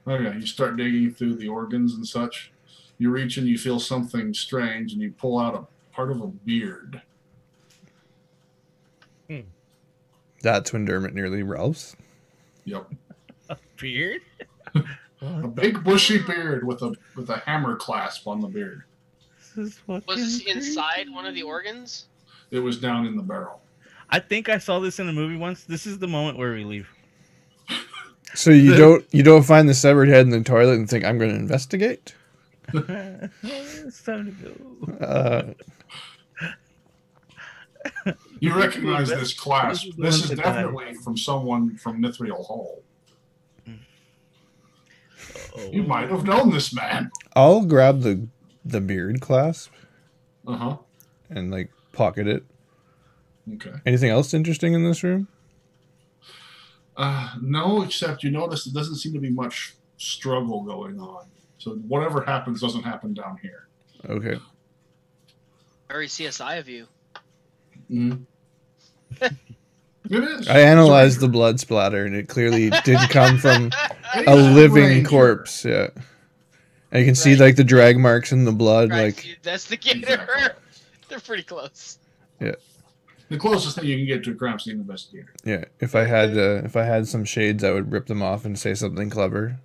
Okay, you start digging through the organs and such. You reach and you feel something strange, and you pull out a part of a beard. That's when Dermot nearly ralphs. Yep. A beard? A big bushy beard with a hammer clasp on the beard. This is Was this inside one of the organs? It was down in the barrel. I think I saw this in a movie once. This is the moment where we leave. So you don't find the severed head in the toilet and think I'm going to investigate? It's time to go. You recognize this clasp. This This is definitely from someone from Mithril Hall. You might have known this man. I'll grab the beard clasp Uh-huh. and like pocket it. Okay. Anything else interesting in this room? No, except you notice there doesn't seem to be much struggle going on. So whatever happens doesn't happen down here. Okay. Very CSI of you. Mm-hmm. It is. I analyzed the blood splatter and it clearly did come from a living Ranger. corpse. Yeah. And you can see like the drag marks in the blood. Right, Like investigator. Exactly. They're pretty close. yeah. The closest thing you can get to a crime scene investigator. Yeah. If I had some shades, I would rip them off and say something clever.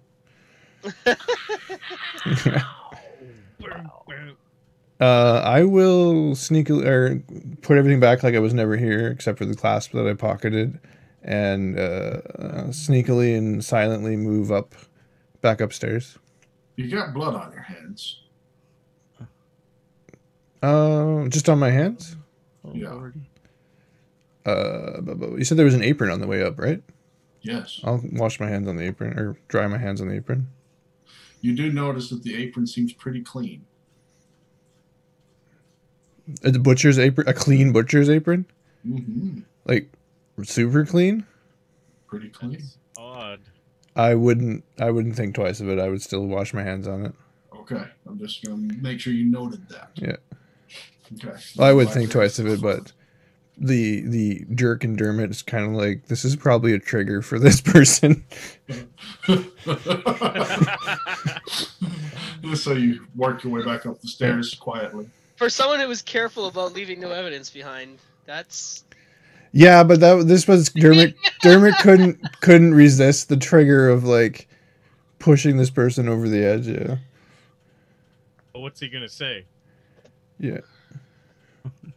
I will sneakily put everything back like I was never here, except for the clasp that I pocketed, and sneakily and silently move back upstairs. You got blood on your hands. Just on my hands. Yeah. You said there was an apron on the way up, right? Yes. I'll wash my hands on the apron, or dry my hands on the apron. You do notice that the apron seems pretty clean. A butcher's apron, a clean butcher's apron, like super clean. Pretty clean. That's odd. I wouldn't think twice of it. I would still wash my hands on it. Okay, I'm just gonna make sure you noted that. Yeah. Okay. Well, I would think twice of it, but the jerk and Dermot is kind of like, this is probably a trigger for this person. So you work your way back up the stairs quietly. For someone who was careful about leaving no evidence behind, that's... Yeah, but this was Dermot. Dermot couldn't resist the trigger of like pushing this person over the edge. Yeah. Well, what's he gonna say? Yeah.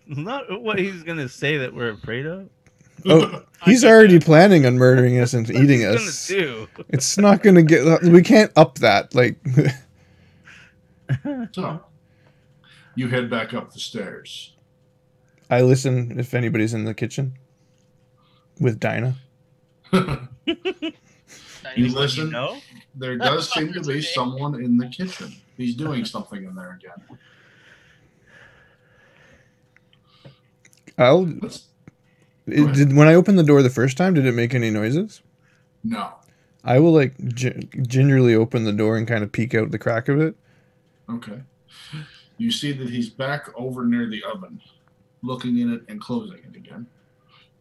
Not what he's gonna say that we're afraid of. Oh, he's already planning on murdering us and eating us. What's he gonna do? It's not gonna get. We can't up that. Like. So, you head back up the stairs. I listen if anybody's in the kitchen with Dinah. You listen. You know? There does seem to be someone in the kitchen. He's doing something in there again. When I opened the door the first time, did it make any noises? No. I will like gingerly open the door and kind of peek out the crack of it. Okay. You see that he's back over near the oven, looking in it and closing it again,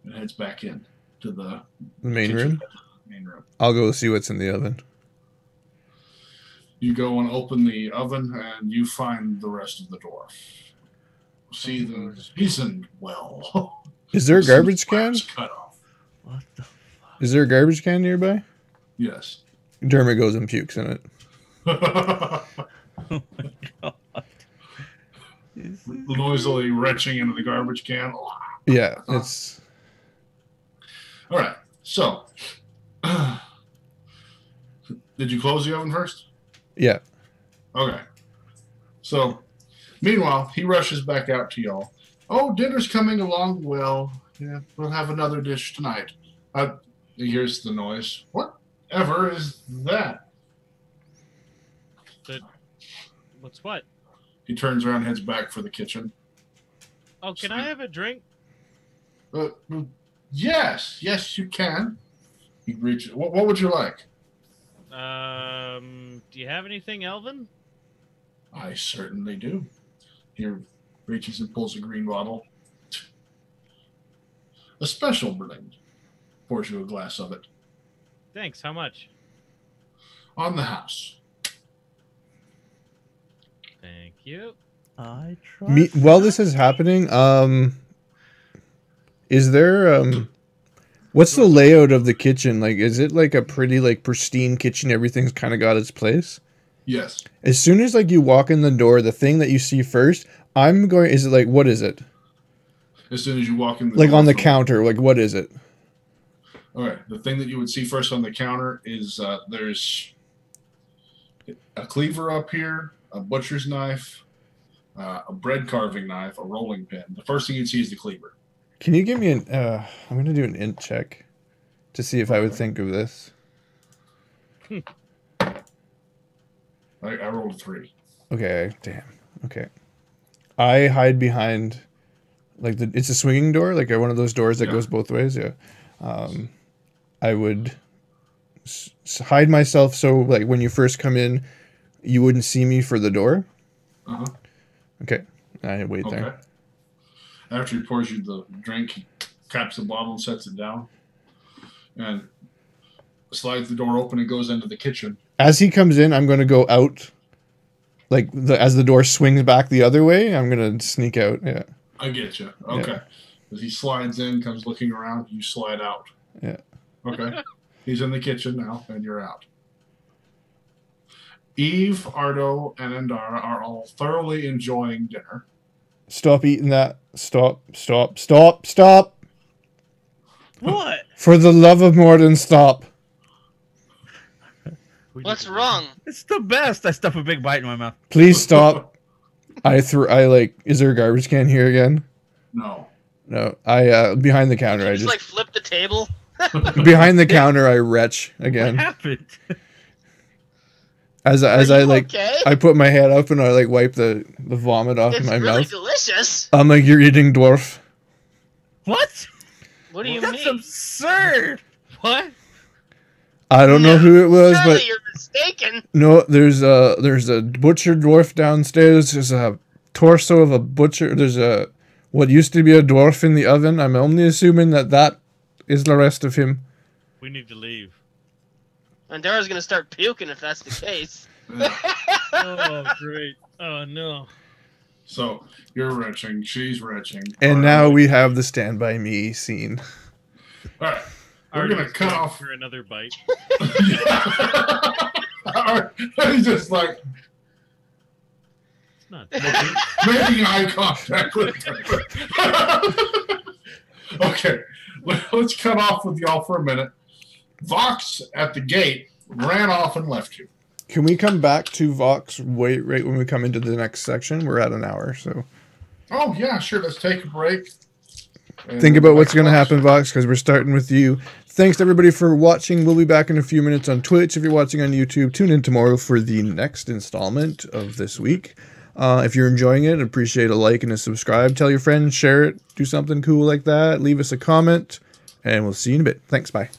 and heads back in to the main room. Main room. I'll go see what's in the oven. You go and open the oven, and you find the rest of the dwarf. See the seasoned well. Is there a garbage can? Cut off. What the fuck? Is there a garbage can nearby? Yes. Dermot goes and pukes in it. Oh my god. Noisily retching into the garbage can. Yeah, it's... All right. So, did you close the oven first? Yeah. Okay. So, meanwhile, he rushes back out to y'all. Oh, dinner's coming along. Well, yeah, we'll have another dish tonight. He hears the noise. Whatever is that? What's what? He turns around, heads back for the kitchen. Oh, can I have a drink? Yes, you can. He reaches. What would you like? Do you have anything, Elvin? I certainly do. He reaches and pulls a green bottle. A special blend. Pours you a glass of it. Thanks. How much? On the house. Thank you. I try. While this is happening, is there what's the layout of the kitchen? Like, is it like a pretty like pristine kitchen? Everything's kind of got its place. Yes. As soon as like you walk in the door, the thing that you see first, is it like, what is it? As soon as you walk in the like door, on the counter, like what is it? All right. The thing that you would see first on the counter is there's a cleaver up here, a butcher's knife, a bread carving knife, a rolling pin. The first thing you'd see is the cleaver. Can you give me an? I'm gonna do an int check to see if I would think of this. I rolled a 3. Okay, damn. Okay, I hide behind, like it's a swinging door, like one of those doors that goes both ways. Yeah, I would hide myself so like when you first come in, you wouldn't see me for the door. Uh-huh. Okay, I wait there. After he pours you the drink, he caps the bottle and sets it down, and slides the door open and goes into the kitchen. As he comes in, I'm going to go out. Like as the door swings back the other way, I'm going to sneak out. Yeah. I get you. Okay. Yeah. As he slides in, comes looking around, you slide out. Yeah. Okay. He's in the kitchen now, and you're out. Eve, Ardo, and Andara are all thoroughly enjoying dinner. Stop eating that. Stop. Stop. Stop. Stop. What? For the love of Morden, stop. What's wrong? It's the best. I stuff a big bite in my mouth. Please stop. Is there a garbage can here again? No. No. Behind the counter, Did I you just like flip the table? behind the counter, I retch again. What happened? As Are I you like, okay? I put my head up and I like wipe the vomit off It's my really mouth. delicious. I'm like, you're eating dwarf. What? What do you That's mean? absurd. What? I don't know who it was, Surely but you're mistaken. no, there's a butcher dwarf downstairs. There's a torso of a butcher. There's what used to be a dwarf in the oven. I'm only assuming that is the rest of him. We need to leave. Andara's gonna start puking if that's the case. Oh, great. Oh, no. So you're retching, she's retching. And now we have the Stand By Me scene. All right. We're Ardo's gonna cut going off. for another bite. He's just like It's not. making eye contact with her. Okay, let's cut off with y'all for a minute. Vox at the gate ran off and left you. Can we come back to Vox right when we come into the next section? We're at an hour, so Oh yeah, sure. Let's take a break. And think about what's going to Vox. happen, Vox, because we're starting with you. Thanks to everybody for watching. We'll be back in a few minutes on Twitch. If you're watching on YouTube, tune in tomorrow for the next installment of this week. If you're enjoying it, appreciate a like and a subscribe. Tell your friends, share it, do something cool like that. Leave us a comment, and we'll see you in a bit. Thanks, bye.